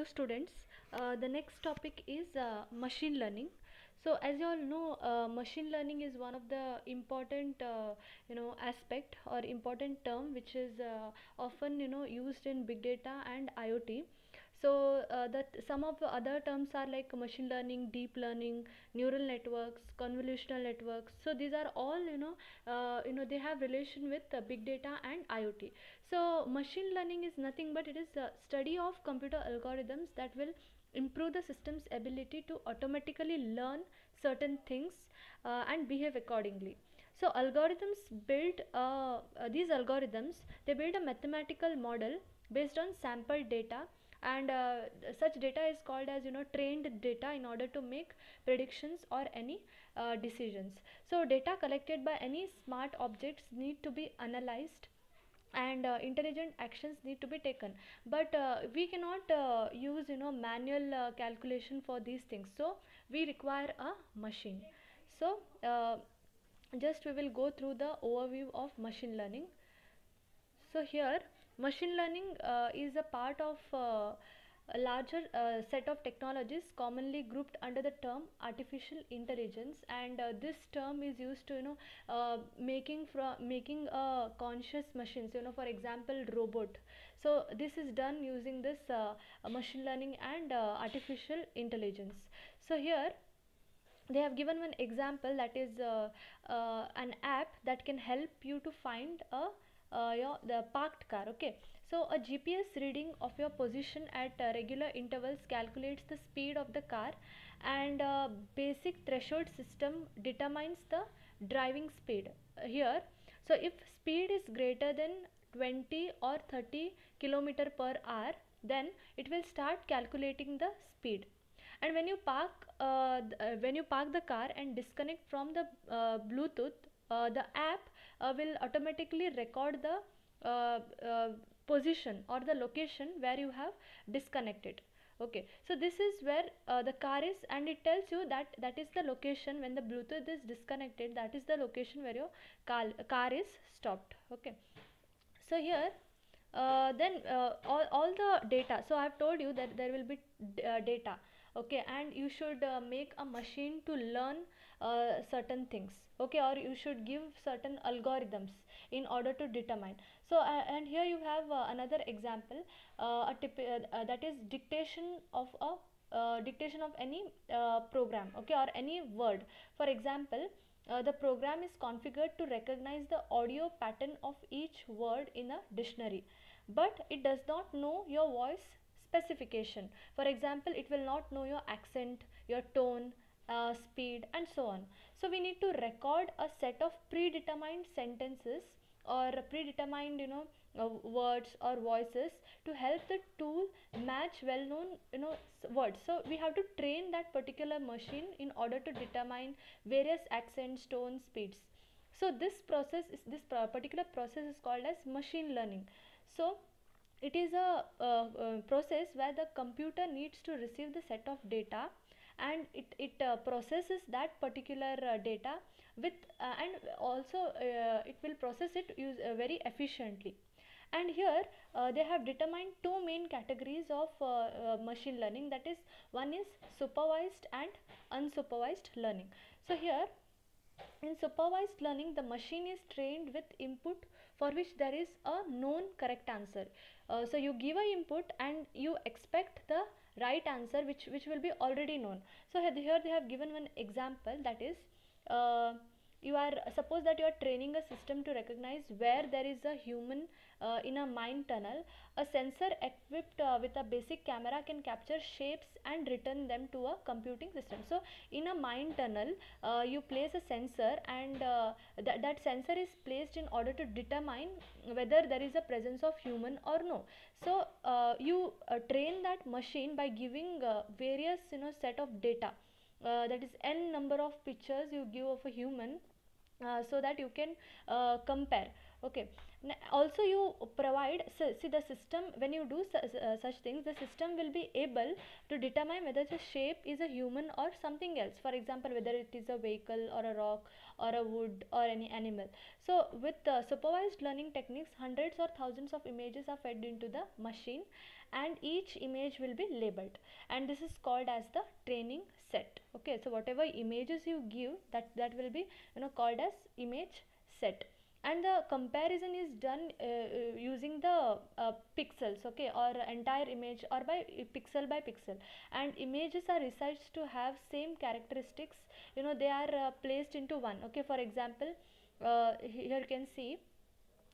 students, the next topic is machine learning. So as you all know, machine learning is one of the important aspect or important term which is often used in big data and IoT. So that some of the other terms are like machine learning, deep learning, neural networks, convolutional networks. So these are all they have relation with big data and IoT. So machine learning is nothing but it is a study of computer algorithms that will improve the system's ability to automatically learn certain things and behave accordingly. So algorithms build these algorithms, they build a mathematical model based on sample data, and such data is called as trained data in order to make predictions or any decisions. So data collected by any smart objects need to be analyzed, and intelligent actions need to be taken, but we cannot use manual calculation for these things, so we require a machine. So just we will go through the overview of machine learning. So here machine learning is a part of a larger set of technologies commonly grouped under the term artificial intelligence, and this term is used to making conscious machines, for example robot. So this is done using this machine learning and artificial intelligence. So here they have given one example, that is an app that can help you to find the parked car. Okay, so a GPS reading of your position at regular intervals calculates the speed of the car, and basic threshold system determines the driving speed here. So if speed is greater than 20 or 30 kilometer per hour, then it will start calculating the speed. And when you park the car and disconnect from the Bluetooth, the app will automatically record the position or the location where you have disconnected. Okay, so this is where the car is, and it tells you that that is the location when the Bluetooth is disconnected, that is the location where your car is stopped. Okay, so here then all the data, so I have told you that there will be data. Okay, and you should make a machine to learn certain things. Okay, or you should give certain algorithms in order to determine. So and here you have another example, that is dictation of any program, okay, or any word. For example, the program is configured to recognize the audio pattern of each word in a dictionary, but it does not know your voice specification. For example, it will not know your accent, your tone, speed, and so on. So we need to record a set of predetermined sentences or predetermined words or voices to help the tool match well known words. So we have to train that particular machine in order to determine various accents, tones, speeds. So this particular process is called as machine learning. So it is a process where the computer needs to receive the set of data, and it processes that particular data with and also it will process it very efficiently. And here they have determined two main categories of machine learning, that is, one is supervised and unsupervised learning. So here in supervised learning, the machine is trained with input for which there is a known correct answer. So you give a input and you expect the right answer which will be already known. So here they have given one example, that is, you are suppose that you are training a system to recognize where there is a human in a mine tunnel. A sensor equipped with a basic camera can capture shapes and return them to a computing system. So in a mine tunnel, you place a sensor, and that sensor is placed in order to determine whether there is a presence of human or no. So you train that machine by giving various set of data, that is n number of pictures you give of a human, so that you can compare. Okay. Also you provide, so see the system, when you do such things, the system will be able to determine whether the shape is a human or something else. For example, whether it is a vehicle or a rock or a wood or any animal. So with supervised learning techniques, hundreds or thousands of images are fed into the machine, and each image will be labeled, and this is called as the training set. Okay, so whatever images you give, that will be, called as image set. And the comparison is done using the pixels, okay, or entire image, or by pixel by pixel. And images are resized to have same characteristics, they are placed into one. Okay, for example, here you can see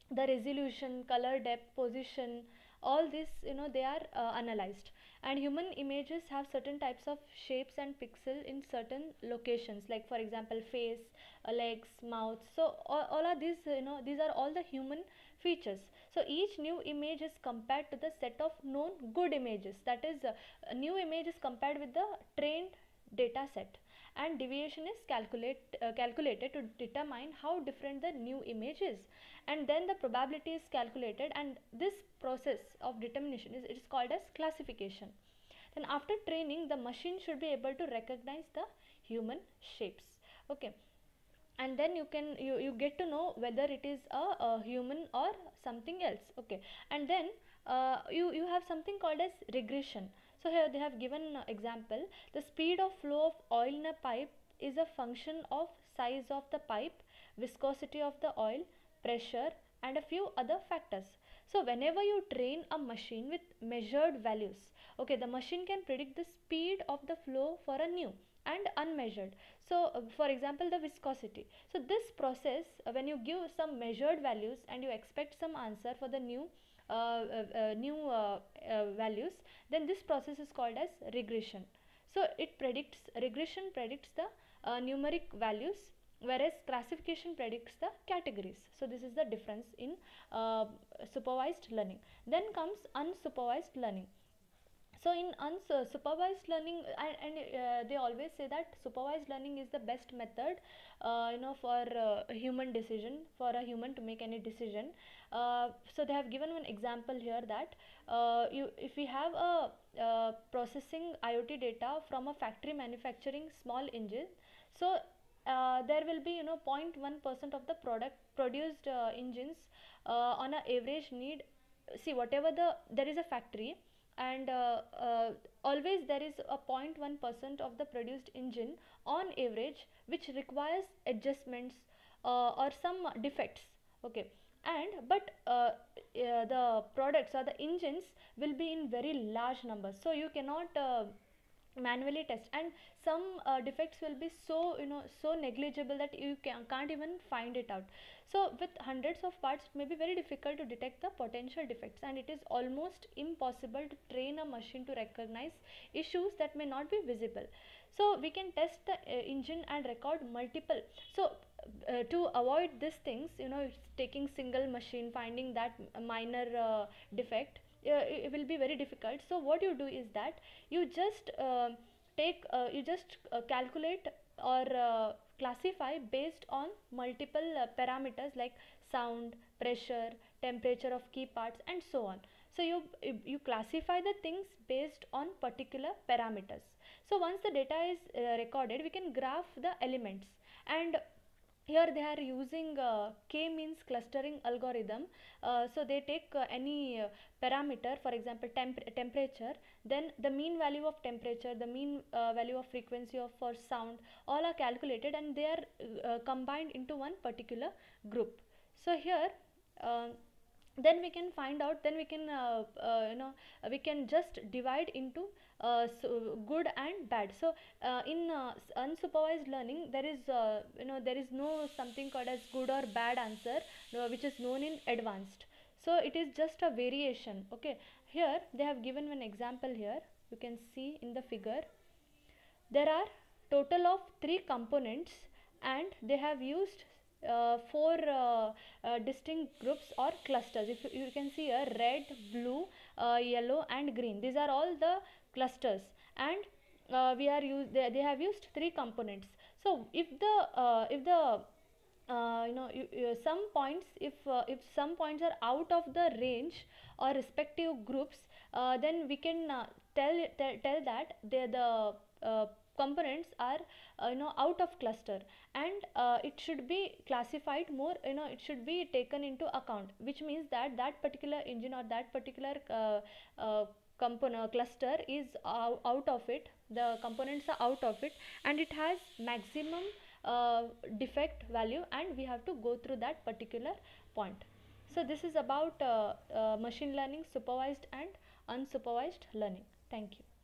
the resolution, color depth, position, all this, they are analyzed. And human images have certain types of shapes and pixel in certain locations, like for example face, legs, mouth. So all of these, these are all the human features. So each new image is compared to the set of known good images, that is, a new image is compared with the trained data set, and deviation is calculated to determine how different the new image is, and then the probability is calculated, and this process of determination is, it is called as classification. Then after training, the machine should be able to recognize the human shapes. Okay, and then you get to know whether it is a human or something else. Okay, and then you have something called as regression. So here they have given example: the speed of flow of oil in a pipe is a function of size of the pipe, viscosity of the oil, pressure, and a few other factors. So whenever you train a machine with measured values, okay, the machine can predict the speed of the flow for a new and unmeasured. So for example, the viscosity. So this process, when you give some measured values and you expect some answer for the new values, then this process is called as regression. So regression predicts the numeric values, whereas classification predicts the categories. So this is the difference in supervised learning. Then comes unsupervised learning. So in unsupervised learning, and they always say that supervised learning is the best method, for a human decision, for a human to make any decision. So they have given one example here that if we have a processing IoT data from a factory manufacturing small engine, so there will be, 0.1% of the product produced engines on a average need. See, whatever there is a factory, and always there is a 0.1% of the produced engine on average which requires adjustments or some defects. Okay, and but the products or the engines will be in very large numbers, so you cannot manually test, and some defects will be so, so negligible that you can't even find it out. So with hundreds of parts, it may be very difficult to detect the potential defects, and it is almost impossible to train a machine to recognize issues that may not be visible. So we can test the engine and record multiple. So to avoid these things, taking single machine, finding that minor defect, it will be very difficult. So what you do is that you just calculate or classify based on multiple parameters like sound, pressure, temperature of key parts, and so on. So you classify the things based on particular parameters. So once the data is recorded, we can graph the elements, and here they are using k-means clustering algorithm. So they take any parameter, for example temperature, then the mean value of temperature, the mean value of frequency of for sound, all are calculated, and they are combined into one particular group. So here then we can find out, then we can we can just divide into so good and bad. So in unsupervised learning, there is there is no something called as good or bad answer, which is known in advanced. So it is just a variation. Okay, here they have given one example. Here you can see in the figure, there are total of 3 components, and they have used 4 distinct groups or clusters. If you can see here, red, blue, yellow, and green, these are all the clusters, and they have used 3 components. So if the some points, if some points are out of the range or respective groups, then we can tell that the components are out of cluster, and it should be classified more, it should be taken into account, which means that that particular engine or that particular component cluster is out of it, the components are out of it, and it has maximum defect value, and we have to go through that particular point. So this is about machine learning, supervised and unsupervised learning. Thank you.